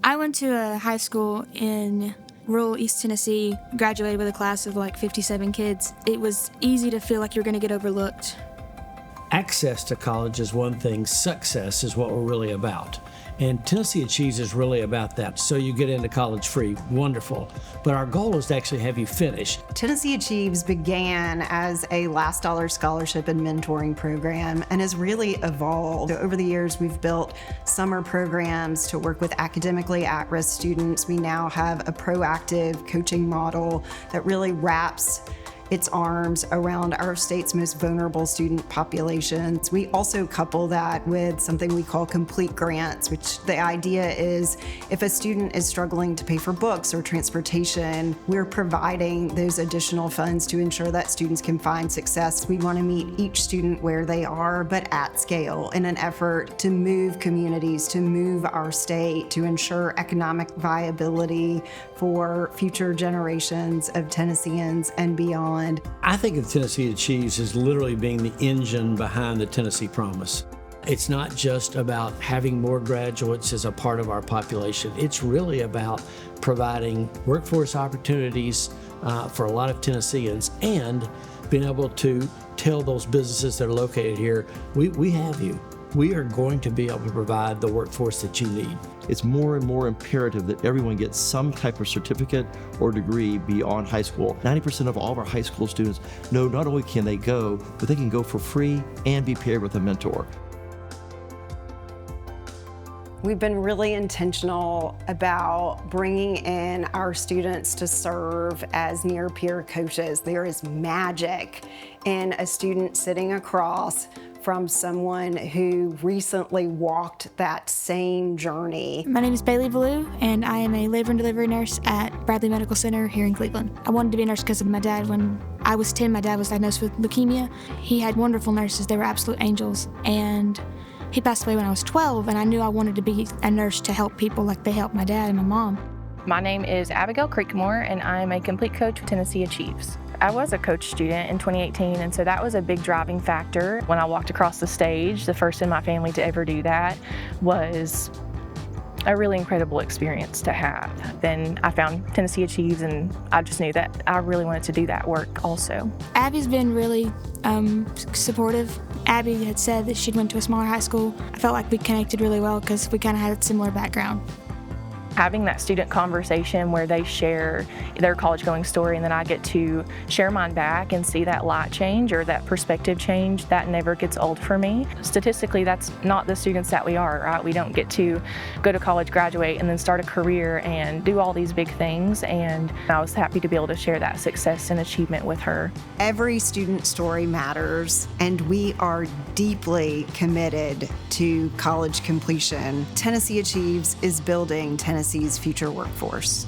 I went to a high school in rural East Tennessee, graduated with a class of like 57 kids. It was easy to feel like you're going to get overlooked. Access to college is one thing, success is what we're really about. And Tennessee Achieves is really about that. So you get into college free, wonderful. But our goal is to actually have you finish. Tennessee Achieves began as a last dollar scholarship and mentoring program and has really evolved. Over the years, we've built summer programs to work with academically at-risk students. We now have a proactive coaching model that really wraps its arms around our state's most vulnerable student populations. We also couple that with something we call complete grants, which the idea is if a student is struggling to pay for books or transportation, we're providing those additional funds to ensure that students can find success. We want to meet each student where they are, but at scale, in an effort to move communities, to move our state, to ensure economic viability for future generations of Tennesseans and beyond. I think of Tennessee Achieves as literally being the engine behind the Tennessee Promise. It's not just about having more graduates as a part of our population. It's really about providing workforce opportunities for a lot of Tennesseans and being able to tell those businesses that are located here, we have you. We are going to be able to provide the workforce that you need. It's more and more imperative that everyone gets some type of certificate or degree beyond high school. 90% of all of our high school students know not only can they go, but they can go for free and be paired with a mentor. We've been really intentional about bringing in our students to serve as near-peer coaches. There is magic in a student sitting across from someone who recently walked that same journey. My name is Baylee and I am a labor and delivery nurse at Bradley Medical Center here in Cleveland. I wanted to be a nurse because of my dad. When I was 10, my dad was diagnosed with leukemia. He had wonderful nurses. They were absolute angels. And he passed away when I was 12, and I knew I wanted to be a nurse to help people like they helped my dad and my mom. My name is Abigail Creekmore, and I'm a complete coach with Tennessee Achieves. I was a coach student in 2018, and so that was a big driving factor. When I walked across the stage, the first in my family to ever do that, was a really incredible experience to have. Then I found Tennessee Achieves, and I just knew that I really wanted to do that work also. Abby's been really supportive. Abby had said that she'd went to a smaller high school. I felt like we connected really well because we kind of had a similar background. Having that student conversation where they share their college going story and then I get to share mine back and see that light change or that perspective change, that never gets old for me. Statistically, that's not the students that we are, right? We don't get to go to college, graduate, and then start a career and do all these big things, and I was happy to be able to share that success and achievement with her. Every student story matters, and we are deeply committed to college completion. Tennessee Achieves is building Tennessee's future workforce.